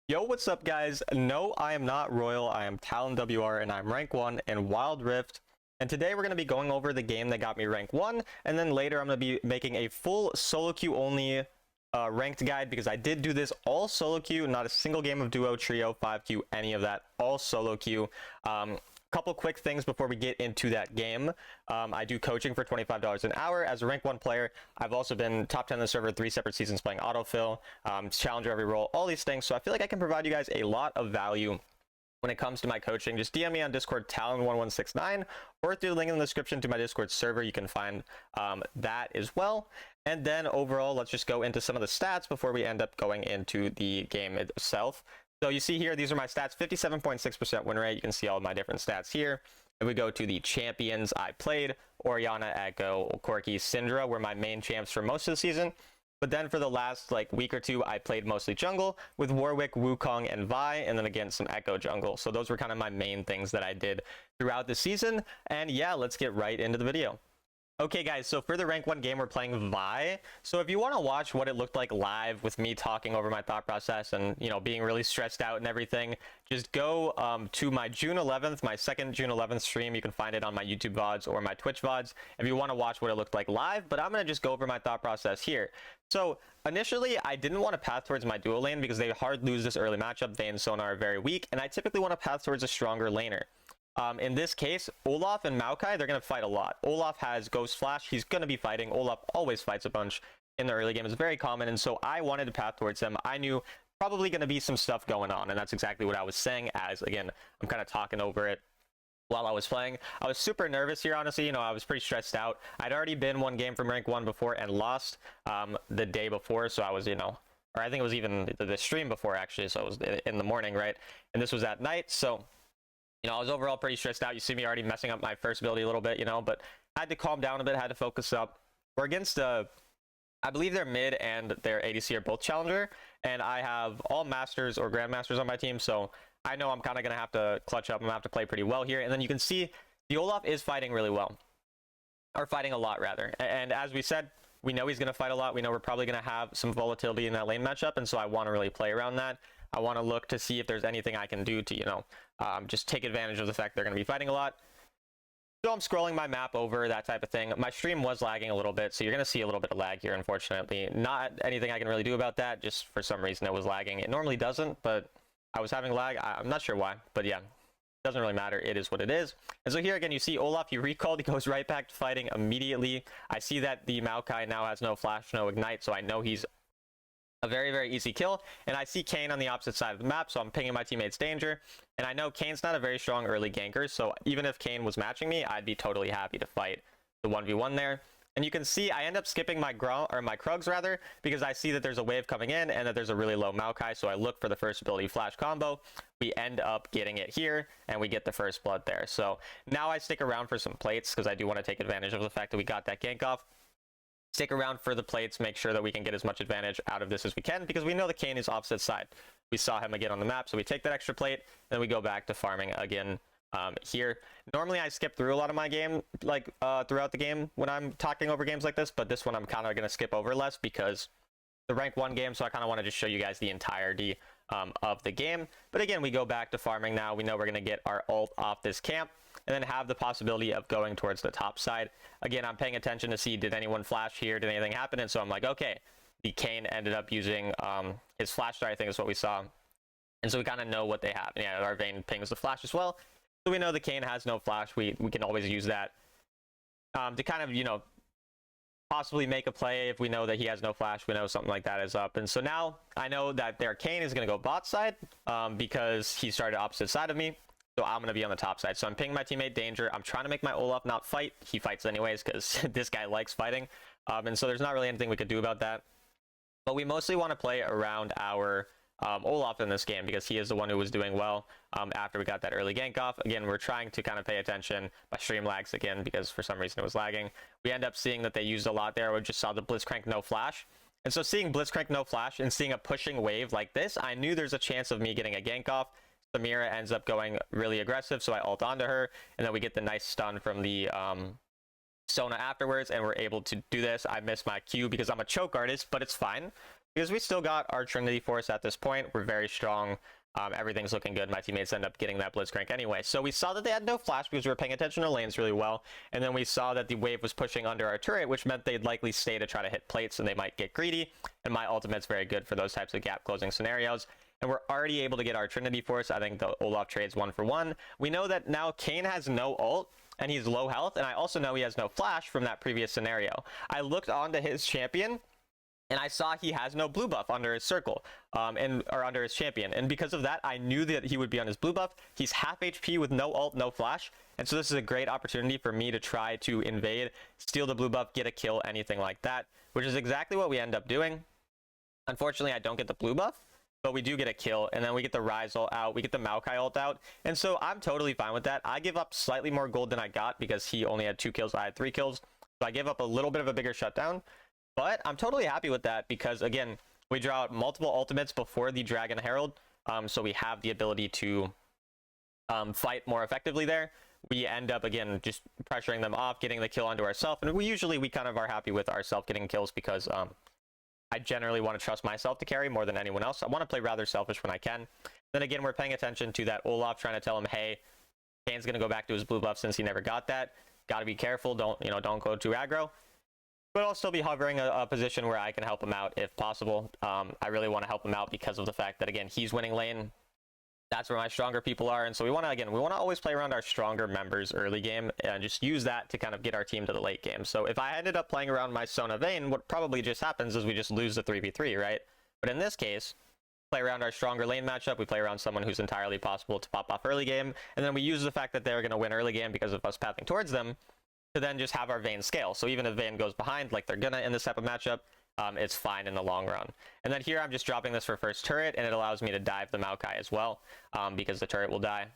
Yo, what's up, guys? No, I am not Royal. I am Talon WR, and I'm rank 1 in Wild Rift. And today we're going to be going over the game that got me rank 1, and then later I'm going to be making a full solo queue only ranked guide, because I did do this all solo queue, not a single game of duo, trio, 5Q, any of that, all solo queue. Couple quick things before we get into that game. I do coaching for $25 an hour as a rank 1 player. I've also been top 10 in the server 3 separate seasons playing autofill, challenger every role, all these things. So I feel like I can provide you guys a lot of value when it comes to my coaching. Just DM me on Discord, Talon1169, or through the link in the description to my Discord server. You can find that as well. And then overall, let's just go into some of the stats before we end up going into the game itself. So you see here, these are my stats, 57.6% win rate. You can see all of my different stats here. If we go to the champions I played, Orianna, Echo, Corki, Syndra were my main champs for most of the season. But then for the last week or two, I played mostly jungle with Warwick, Wukong, and Vi, and then again some Echo jungle. So those were kind of my main things that I did throughout the season. And yeah, let's get right into the video. Okay, guys, so for the rank 1 game, we're playing Vi. So if you want to watch what it looked like live with me talking over my thought process and, you know, being really stressed out and everything, just go to my June 11th, my second June 11th stream. You can find it on my YouTube VODs or my Twitch VODs if you want to watch what it looked like live, but I'm going to just go over my thought process here. So initially, I didn't want to path towards my duo lane because they hard lose this early matchup. They and Sona are very weak, and I typically want to path towards a stronger laner. In this case, Olaf and Maokai, they're going to fight a lot. Olaf has Ghost Flash. He's going to be fighting. Olaf always fights a bunch in the early game. It's very common, and so I wanted to path towards him. I knew probably going to be some stuff going on, and that's exactly what I was saying as, again, I'm kind of talking over it while I was playing. I was super nervous here, honestly. You know, I was pretty stressed out. I'd already been one game from rank 1 before and lost the day before, so I was, you know, or I think it was even the stream before, actually, so it was in the morning, right? And this was at night, so you know, I was overall pretty stressed out. You see me already messing up my first ability a little bit, you know, but I had to calm down a bit, had to focus up. We're against, I believe their mid and their ADC are both challenger, and I have all masters or grandmasters on my team, so I know I'm kind of going to have to clutch up. I'm going to have to play pretty well here. And then you can see the Olaf is fighting really well, or fighting a lot, rather. And as we said, we know he's going to fight a lot. We know we're probably going to have some volatility in that lane matchup, and so I want to really play around that. I want to look to see if there's anything I can do to, you know, just take advantage of the fact they're going to be fighting a lot. So I'm scrolling my map over, that type of thing. My stream was lagging a little bit, so you're going to see a little bit of lag here, unfortunately. Not anything I can really do about that, just for some reason it was lagging. It normally doesn't, but I was having lag. I'm not sure why, but yeah, doesn't really matter. It is what it is. And so here again, you see Olaf, he recalled, he goes right back to fighting immediately. I see that the Maokai now has no flash, no ignite, so I know he's a very, very easy kill. And I see Kayn on the opposite side of the map, so I'm pinging my teammates danger. And I know Kayn's not a very strong early ganker, so even if Kayn was matching me, I'd be totally happy to fight the 1v1 there. And you can see I end up skipping my Krugs, rather, because I see that there's a wave coming in and that there's a really low Maokai, so I look for the first ability flash combo. We end up getting it here, and we get the first blood there. So now I stick around for some plates, because I do want to take advantage of the fact that we got that gank off. Stick around for the plates, make sure that we can get as much advantage out of this as we can, because we know the Kayn is opposite side. We saw him again on the map, so we take that extra plate, and then we go back to farming again here. Normally I skip through a lot of my game, throughout the game when I'm talking over games like this, but this one I'm kind of going to skip over less because the rank 1 game, so I kind of want to just show you guys the entirety of the game. But again, we go back to farming now. We know we're going to get our ult off this camp, and then have the possibility of going towards the top side. Again, I'm paying attention to see, did anyone flash here? Did anything happen? And so I'm like, okay, the Kayn ended up using his flash start, I think is what we saw. And so we kind of know what they have. And yeah, our Vayne pings the flash as well. So we know the Kayn has no flash. We can always use that to kind of, you know, possibly make a play if we know that he has no flash. We know something like that is up. And so now I know that their Kayn is going to go bot side because he started opposite side of me. So I'm going to be on the top side. So I'm pinging my teammate danger. I'm trying to make my Olaf not fight. He fights anyways because this guy likes fighting. And so there's not really anything we could do about that. But we mostly want to play around our Olaf in this game because he is the one who was doing well after we got that early gank off. Again, we're trying to kind of pay attention. My stream lags again because for some reason it was lagging. We end up seeing that they used a lot there. We just saw the Blitzcrank no flash. And so seeing Blitzcrank no flash and seeing a pushing wave like this, I knew there's a chance of me getting a gank off. Samira ends up going really aggressive, so I ult onto her, and then we get the nice stun from the Sona afterwards, and we're able to do this. I missed my Q because I'm a choke artist, but it's fine. because we still got our Trinity Force at this point. We're very strong. Everything's looking good. My teammates end up getting that Blitzcrank anyway. So we saw that they had no flash because we were paying attention to lanes really well. And then we saw that the wave was pushing under our turret, which meant they'd likely stay to try to hit plates and they might get greedy. And my ultimate's very good for those types of gap closing scenarios. And we're already able to get our Trinity Force. I think the Olaf trade's 1-for-1. We know that now Kayn has no ult and he's low health. And I also know he has no flash from that previous scenario. I looked onto his champion and I saw he has no blue buff under his circle, or under his champion. And because of that, I knew that he would be on his blue buff. He's half HP with no ult, no flash. And so this is a great opportunity for me to try to invade, steal the blue buff, get a kill, anything like that, which is exactly what we end up doing. Unfortunately, I don't get the blue buff, but we do get a kill. And then we get the Rise ult out. We get the Maokai ult out. And so I'm totally fine with that. I give up slightly more gold than I got because he only had 2 kills. I had 3 kills. So I gave up a little bit of a bigger shutdown. But I'm totally happy with that because, again, we draw out multiple ultimates before the Dragon Herald, so we have the ability to fight more effectively there. We end up, again, just pressuring them off, getting the kill onto ourselves, and we kind of are happy with ourselves getting kills because I generally want to trust myself to carry more than anyone else. I want to play rather selfish when I can. Then again, we're paying attention to that Olaf, trying to tell him, hey, Kane's going to go back to his blue buff since he never got that. Got to be careful. Don't go too aggro. But I'll still be hovering a position where I can help him out if possible. I really want to help him out because of the fact that, again, he's winning lane. That's where my stronger people are. And so we want to always play around our stronger members early game and just use that to kind of get our team to the late game. So if I ended up playing around my Sona Vayne, what probably just happens is we just lose the 3v3, right? But in this case, play around our stronger lane matchup. We play around someone who's entirely possible to pop off early game. And then we use the fact that they're going to win early game because of us pathing towards them, to then just have our Vayne scale. So even if Vayne goes behind, like they're gonna in this type of matchup, it's fine in the long run. And then here I'm just dropping this for first turret, and it allows me to dive the Maokai as well, because the turret will die.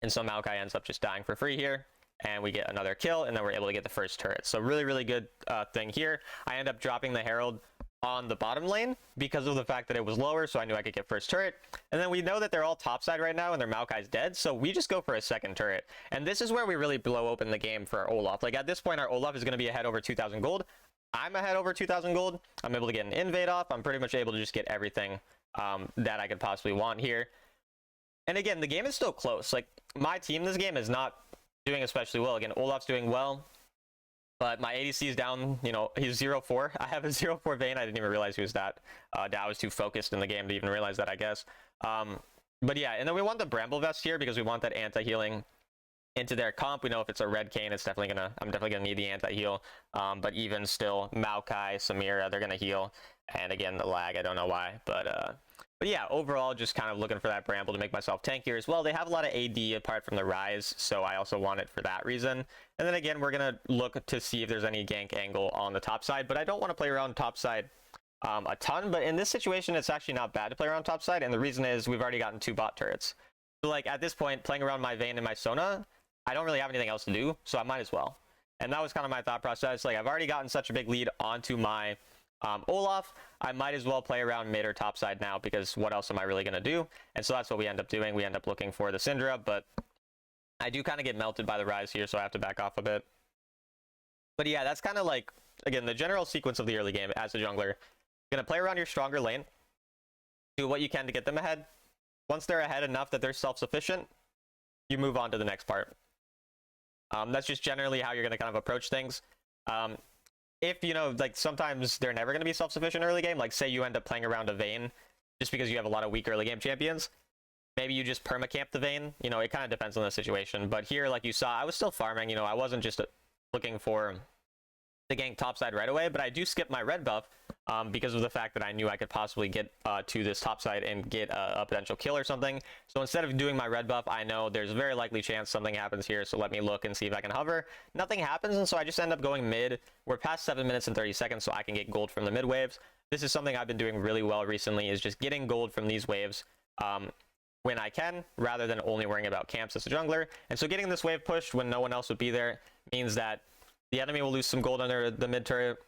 And so Maokai ends up just dying for free here, and we get another kill, and then we're able to get the first turret. So really, really good thing here. I end up dropping the Herald on the bottom lane because of the fact that it was lower, so I knew I could get first turret. And then we know that they're all topside right now and their Maokai's dead, so we just go for a second turret. And this is where we really blow open the game for our Olaf. Like at this point, our Olaf is going to be ahead over 2,000 gold. I'm ahead over 2,000 gold. I'm able to get an invade off. I'm pretty much able to just get everything that I could possibly want here. And again, the game is still close. Like my team this game is not doing especially well. Again, Olaf's doing well, but my ADC is down, he's 0-4. I have a 0-4 Vayne. I didn't even realize he was that. I was too focused in the game to even realize that, I guess. But yeah, and then we want the Bramble Vest here because we want that anti-healing into their comp. We know if it's a red Kayn, I'm definitely gonna need the anti-heal. But even still, Maokai, Samira, they're gonna heal. And again, the lag, I don't know why. But yeah, overall, just kind of looking for that Bramble to make myself tankier as well. They have a lot of AD apart from the Rise, so I also want it for that reason. And then again, we're going to look to see if there's any gank angle on the top side, but I don't want to play around top side a ton. But in this situation, it's actually not bad to play around top side, and the reason is we've already gotten 2 bot turrets. So like at this point, playing around my Vayne and my Sona, I don't really have anything else to do, so I might as well. And that was kind of my thought process. Like I've already gotten such a big lead onto my Olaf, I might as well play around mid or top side now because what else am I really going to do? And so that's what we end up doing. We end up looking for the Syndra, but I do kind of get melted by the Rise here, so I have to back off a bit. But yeah, that's kind of like, again, the general sequence of the early game as a jungler. You're going to play around your stronger lane, do what you can to get them ahead. Once they're ahead enough that they're self-sufficient, you move on to the next part. That's just generally how you're going to kind of approach things. If, like sometimes they're never going to be self-sufficient early game, like say you end up playing around a Vayne just because you have a lot of weak early game champions, maybe you just permacamp the Vayne, it kind of depends on the situation. But here, like you saw, I was still farming, I wasn't just looking for the gank topside right away, but I do skip my red buff because of the fact that I knew I could possibly get to this topside and get a potential kill or something. So instead of doing my red buff, I know there's a very likely chance something happens here, so let me look and see if I can hover. Nothing happens, and so I just end up going mid. We're past 7 minutes and 30 seconds, so I can get gold from the mid waves. This is something I've been doing really well recently, is just getting gold from these waves when I can, rather than only worrying about camps as a jungler. And so getting this wave pushed when no one else would be there means that the enemy will lose some gold under the mid turret.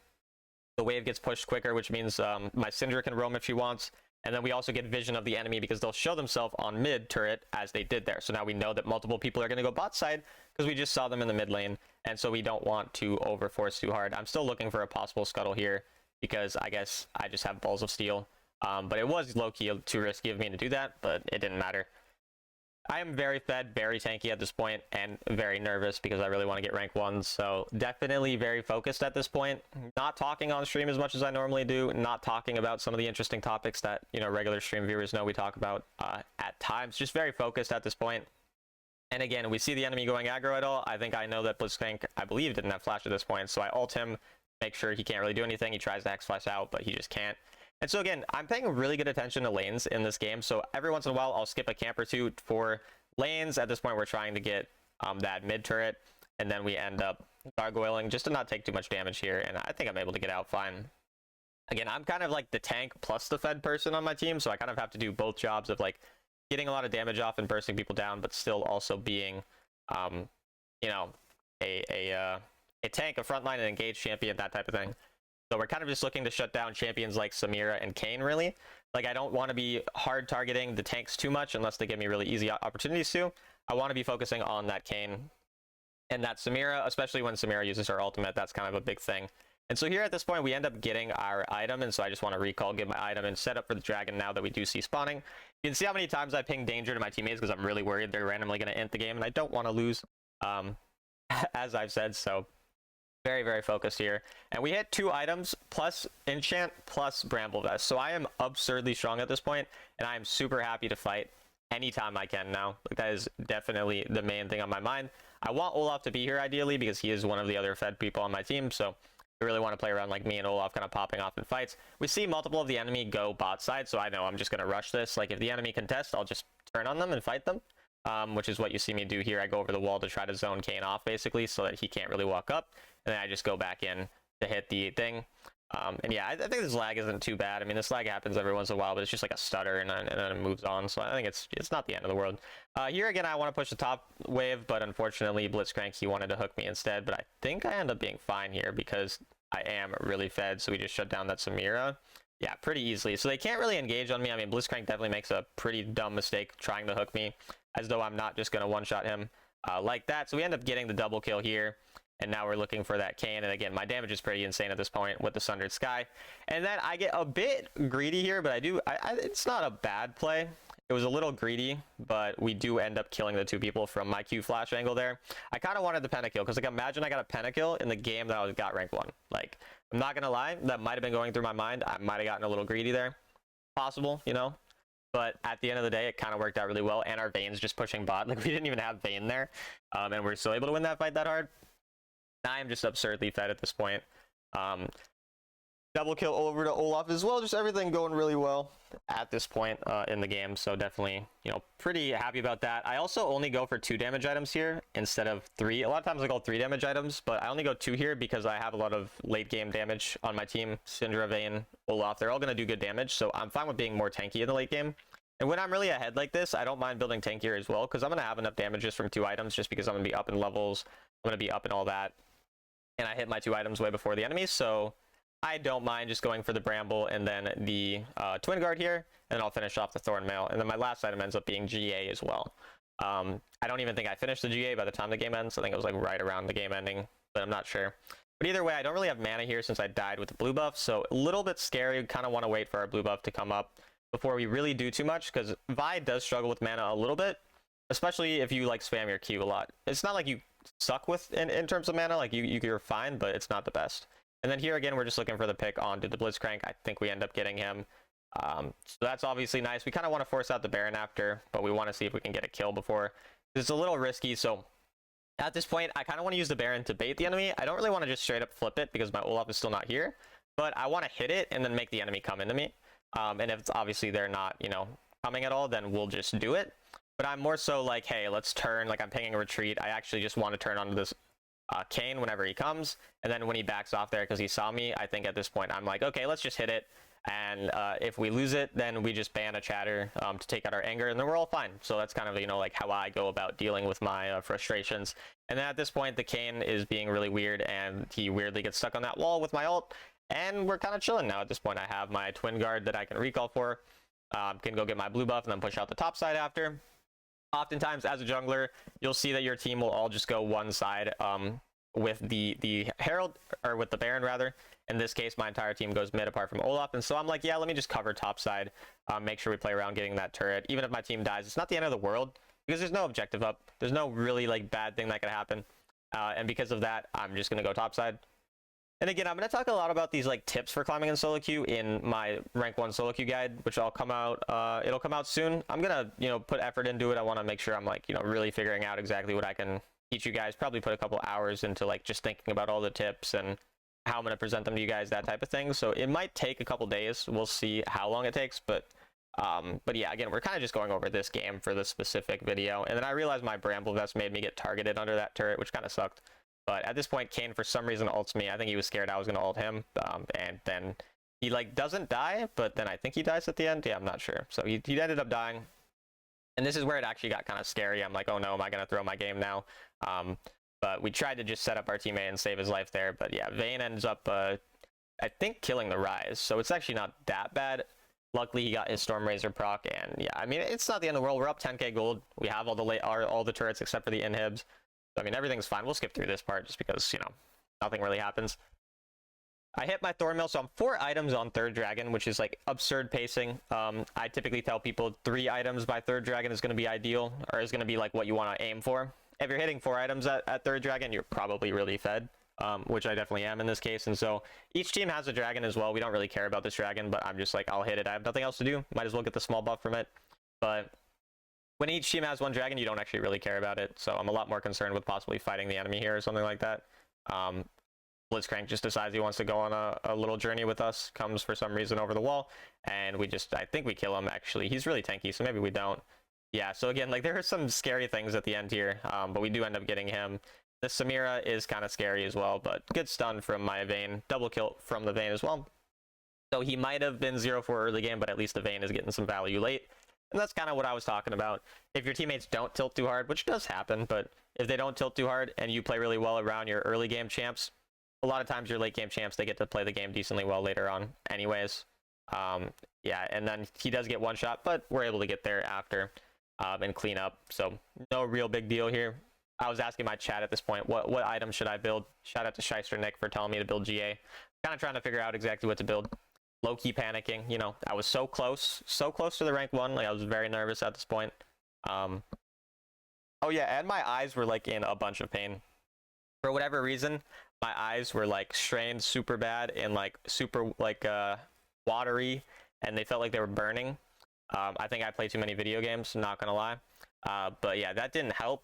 The wave gets pushed quicker, which means my Syndra can roam if she wants. And then we also get vision of the enemy because they'll show themselves on mid turret as they did there. So now we know that multiple people are going to go bot side because we just saw them in the mid lane. And so we don't want to overforce too hard. I'm still looking for a possible scuttle here because I guess I just have balls of steel. But it was low-key too risky of me to do that, but it didn't matter. I am very fed, very tanky at this point, and very nervous because I really want to get rank 1, so definitely very focused at this point. Not talking on stream as much as I normally do, not talking about some of the interesting topics that, you know, regular stream viewers know we talk about at times. Just very focused at this point. And again, we see the enemy going aggro at all. I think I know that Blitzcrank, I believe, didn't have flash at this point, so I ult him, make sure he can't really do anything. He tries to Hex Flash out, but he just can't. And so again, I'm paying really good attention to lanes in this game. So every once in a while, I'll skip a camp or two for lanes. At this point, we're trying to get that mid turret, and then we end up gargoyling just to not take too much damage here. And I think I'm able to get out fine. Again, I'm kind of like the tank plus the fed person on my team, so I kind of have to do both jobs of like getting a lot of damage off and bursting people down, but still also being, you know, a tank, a frontline, and engaged champion, that type of thing. So we're kind of just looking to shut down champions like Samira and Kayn, really. Like, I don't want to be hard targeting the tanks too much unless they give me really easy opportunities to. I want to be focusing on that Kayn and that Samira, especially when Samira uses her ultimate. That's kind of a big thing. And so here at this point, we end up getting our item, and so I just want to recall, get my item, and set up for the dragon now that we do see spawning. You can see how many times I ping danger to my teammates because I'm really worried they're randomly going to end the game, and I don't want to lose, as I've said, so very, very focused here. And we hit 2 items plus enchant plus bramble vest, so I am absurdly strong at this point, and I am super happy to fight anytime I can now. Like, that is definitely the main thing on my mind. I want Olaf to be here ideally because he is one of the other fed people on my team, so I really want to play around like me and Olaf kind of popping off in fights. We see multiple of the enemy go bot side, so I know I'm just going to rush this. Like, if the enemy contest, I'll just turn on them and fight them, which is what you see me do here. I go over the wall to try to zone Kayn off, basically, so that he can't really walk up, and then I just go back in to hit the thing. And yeah, I think this lag isn't too bad. I mean, this lag happens every once in a while, but it's just like a stutter, and then it moves on, so I think it's not the end of the world. Here again, I want to push the top wave, but unfortunately, Blitzcrank, he wanted to hook me instead, but I think I end up being fine here because I am really fed, so we just shut down that Samira. Yeah, pretty easily. So they can't really engage on me. I mean, Blitzcrank definitely makes a pretty dumb mistake trying to hook me, as though I'm not just going to one-shot him like that. So we end up getting the double kill here, and now we're looking for that Kayn. And again, my damage is pretty insane at this point with the Sundered Sky. And then I get a bit greedy here, but it's not a bad play. It was a little greedy, but we do end up killing the 2 people from my Q flash angle there. I kind of wanted the pentakill, because like, imagine I got a pentakill in the game that I got rank 1. Like, I'm not gonna lie, that might have been going through my mind. I might have gotten a little greedy there. Possible, you know? But at the end of the day, it kind of worked out really well, and our Vayne's just pushing bot. Like, we didn't even have Vayne there, and we're still able to win that fight that hard. I am just absurdly fed at this point. Double kill over to Olaf as well. Just everything going really well at this point in the game. So definitely, you know, pretty happy about that. I also only go for 2 damage items here instead of 3. A lot of times I go 3 damage items, but I only go 2 here because I have a lot of late game damage on my team. Syndra, Vayne, Olaf, they're all going to do good damage. So I'm fine with being more tanky in the late game. And when I'm really ahead like this, I don't mind building tankier as well, because I'm going to have enough damage just from 2 items, just because I'm going to be up in levels. I'm going to be up in all that. And I hit my 2 items way before the enemies, so I don't mind just going for the Bramble and then the Twin Guard here, and then I'll finish off the Thorn Mail. And then my last item ends up being GA as well. I don't even think I finished the GA by the time the game ends. I think it was like right around the game ending, but I'm not sure. But either way, I don't really have mana here since I died with the blue buff, so a little bit scary. Kind of want to wait for our blue buff to come up before we really do too much, because Vi does struggle with mana a little bit, especially if you like spam your Q a lot. It's not like you suck with in terms of mana, like you're fine, but it's not the best. And then here again, we're just looking for the pick onto the Blitzcrank. I think we end up getting him. So that's obviously nice. We kind of want to force out the Baron after, but we want to see if we can get a kill before. It's a little risky, so at this point, I kind of want to use the Baron to bait the enemy. I don't really want to just straight up flip it because my Olaf is still not here, but I want to hit it and then make the enemy come into me. And if it's obviously they're not, you know, coming at all, then we'll just do it. But I'm more so like, hey, let's turn, like I'm pinging a retreat. I actually just want to turn onto this Kayn whenever he comes, and then when he backs off there because he saw me, I think at this point I'm like, okay, let's just hit it, and if we lose it, then we just ban a chatter to take out our anger, and then we're all fine. So that's kind of, you know, like how I go about dealing with my frustrations. And then at this point, the Kayn is being really weird, and he weirdly gets stuck on that wall with my ult, and we're kind of chilling now. At this point, I have my Twin Guard that I can recall for, can go get my blue buff and then push out the top side after. Oftentimes, as a jungler, you'll see that your team will all just go one side with the Herald, or with the Baron rather. In this case, my entire team goes mid apart from Olaf, and so I'm like, yeah, let me just cover top side, make sure we play around getting that turret. Even if my team dies, it's not the end of the world, because there's no objective up. There's no really like bad thing that could happen, and because of that, I'm just gonna go top side. And again, I'm going to talk a lot about these like tips for climbing in solo queue in my rank 1 solo queue guide, which I'll come out, it'll come out soon. I'm going to, put effort into it. I want to make sure I'm like, really figuring out exactly what I can teach you guys. Probably put a couple hours into like just thinking about all the tips and how I'm going to present them to you guys, that type of thing. So it might take a couple days. We'll see how long it takes, but yeah, again, we're kind of just going over this game for this specific video. And then I realized my Bramble Vest made me get targeted under that turret, which kind of sucked. But at this point, Kane, for some reason, ults me. I think he was scared I was going to ult him. And then he, like, doesn't die, but then I think he dies at the end. Yeah, I'm not sure. So he ended up dying. And this is where it actually got kind of scary. I'm like, oh, no, am I going to throw my game now? But we tried to just set up our teammate and save his life there. But, yeah, Vayne ends up, I think, killing the Rise. So it's actually not that bad. Luckily, he got his Storm Razor proc. And, yeah, I mean, it's not the end of the world. We're up 10k gold. We have all the turrets except for the inhibs. I mean, everything's fine. We'll skip through this part just because, nothing really happens. I hit my Thornmail, so I'm 4 items on 3rd Dragon, which is, like, absurd pacing. I typically tell people 3 items by 3rd Dragon is going to be ideal, or is going to be, like, what you want to aim for. If you're hitting 4 items at 3rd Dragon, you're probably really fed, which I definitely am in this case. And so each team has a dragon as well. We don't really care about this dragon, but I'm just like, I'll hit it. I have nothing else to do. Might as well get the small buff from it. But when each team has 1 dragon, you don't actually really care about it. So I'm a lot more concerned with possibly fighting the enemy here or something like that. Blitzcrank just decides he wants to go on a little journey with us, comes for some reason over the wall, and I think we kill him, actually. He's really tanky, so maybe we don't. Yeah, so again, like, there are some scary things at the end here, but we do end up getting him. The Samira is kind of scary as well, but good stun from my Vayne. Double kill from the Vayne as well. So he might have been 0-4 early game, but at least the Vayne is getting some value late. And that's kind of what I was talking about. If your teammates don't tilt too hard, which does happen, but if they don't tilt too hard and you play really well around your early game champs, a lot of times your late game champs, they get to play the game decently well later on anyways. Yeah, and then he does get one shot, but we're able to get there after and clean up. So no real big deal here. I was asking my chat at this point, what item should I build? Shout out to Shyster Nick for telling me to build GA. Kind of trying to figure out exactly what to build. Low-key panicking, I was so close to the rank 1. Like, I was very nervous at this point. Oh yeah, and my eyes were like in a bunch of pain. For whatever reason, my eyes were like strained super bad and like super like watery, and they felt like they were burning. I think I played too many video games, not gonna lie. But yeah, that didn't help.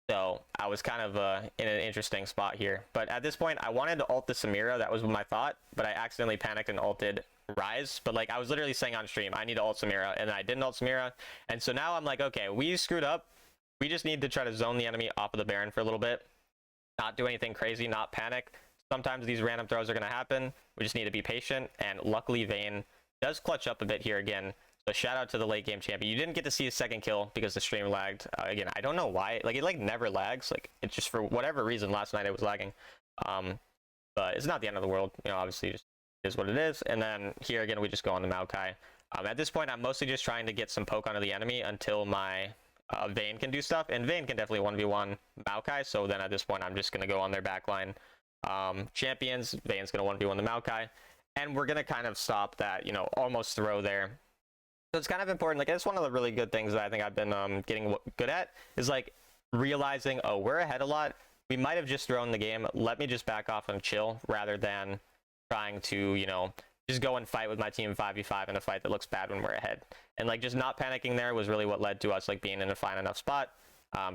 So I was kind of in an interesting spot here. But at this point, I wanted to ult the Samira. That was my thought. But I accidentally panicked and ulted Rise. But like, I was literally saying on stream, I need to ult Samira. And I didn't ult Samira. And so now I'm like, okay, we screwed up. We just need to try to zone the enemy off of the Baron for a little bit. Not do anything crazy, not panic. Sometimes these random throws are going to happen. We just need to be patient. And luckily, Vayne does clutch up a bit here again. So shout out to the late game champion. You didn't get to see his second kill because the stream lagged. Again, I don't know why. Like, it like never lags. Like, it's just for whatever reason last night it was lagging. But it's not the end of the world. Obviously, just is what it is. And then here again, we just go on the Maokai. At this point, I'm mostly just trying to get some poke onto the enemy until my Vayne can do stuff. And Vayne can definitely 1v1 Maokai. So then at this point, I'm just going to go on their backline. Champions, Vayne's going to 1v1 the Maokai. And we're going to kind of stop that, almost throw there. So it's kind of important. Like, it's one of the really good things that I think I've been getting good at is like realizing, oh, we're ahead a lot. We might have just thrown the game. Let me just back off and chill rather than trying to, just go and fight with my team 5v5 in a fight that looks bad when we're ahead. And like, just not panicking there was really what led to us like being in a fine enough spot.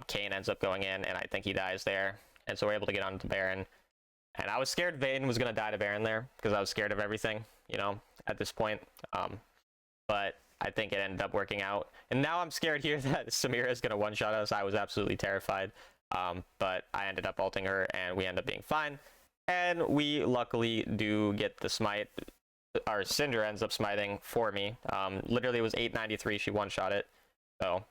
Kane ends up going in, and I think he dies there. And so we're able to get onto the Baron. And I was scared Vayne was going to die to Baron there because I was scared of everything, at this point. But I think it ended up working out. And now I'm scared here that Samira is going to one-shot us. I was absolutely terrified. But I ended up ulting her, and we end up being fine. And we luckily do get the smite. Our Syndra ends up smiting for me. Literally, it was 893. She one-shot it. So,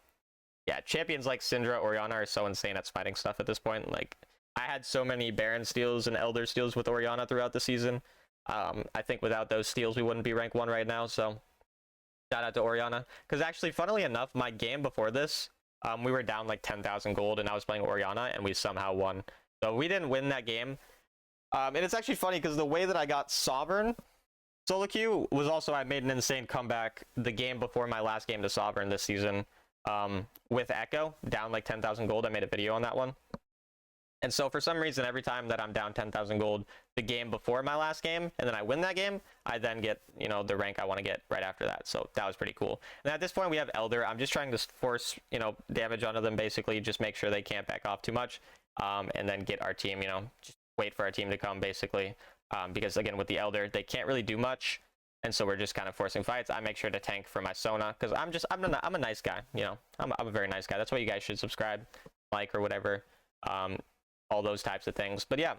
yeah, champions like Syndra, Orianna are so insane at smiting stuff at this point. Like, I had so many Baron steals and Elder steals with Orianna throughout the season. I think without those steals, we wouldn't be rank 1 right now. So, shout out to Orianna. Because actually, funnily enough, my game before this, we were down like 10,000 gold, and I was playing Orianna, and we somehow won. So we didn't win that game. And it's actually funny because the way that I got Sovereign solo queue was also, I made an insane comeback the game before my last game to Sovereign this season, with Echo, down like 10,000 gold. I made a video on that one. And so for some reason, every time that I'm down 10,000 gold the game before my last game, and then I win that game, I then get, you know, the rank I want to get right after that. So that was pretty cool. And at this point, we have Elder. I'm just trying to force, you know, damage onto them, basically, just make sure they can't back off too much, and then get our team, you know, just wait for our team to come, basically. Because, again, with the Elder, they can't really do much, and so we're just kind of forcing fights. I make sure to tank for my Sona, because I'm a nice guy, you know. I'm a very nice guy. That's why you guys should subscribe, like, or whatever. All those types of things. But yeah,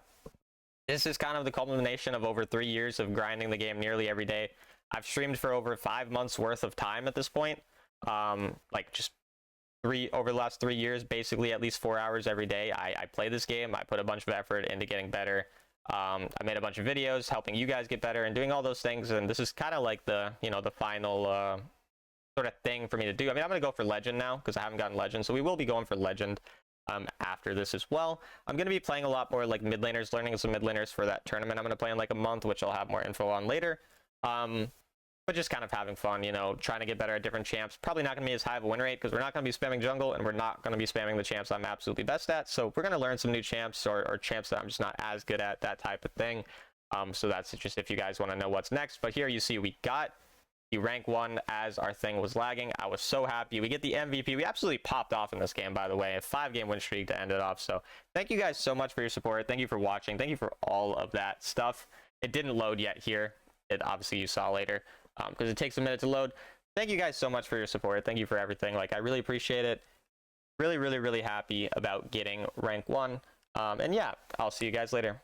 this is kind of the culmination of over 3 years of grinding the game nearly every day. I've streamed for over 5 months worth of time at this point. Like just over the last 3 years, basically at least 4 hours every day. I play this game. I put a bunch of effort into getting better. I made a bunch of videos helping you guys get better and doing all those things. And this is kind of like the, you know, the final sort of thing for me to do. I mean, I'm going to go for Legend now because I haven't gotten Legend. So we will be going for Legend after this as well. I'm going to be playing a lot more like mid laners, learning some mid laners for that tournament I'm going to play in like a month, which I'll have more info on later. But just kind of having fun, you know, trying to get better at different champs. Probably not going to be as high of a win rate because we're not going to be spamming jungle, and we're not going to be spamming the champs I'm absolutely best at. So we're going to learn some new champs or champs that I'm just not as good at, that type of thing. So that's just if you guys want to know what's next. But here you see we got the rank 1 as our thing was lagging. I was so happy. We get the MVP. We absolutely popped off in this game, by the way. A 5-game win streak to end it off. So thank you guys so much for your support. Thank you for watching. Thank you for all of that stuff. It didn't load yet here. It obviously you saw later because it takes a minute to load. Thank you guys so much for your support. Thank you for everything. Like, I really appreciate it. Really, really, really happy about getting rank 1. And yeah, I'll see you guys later.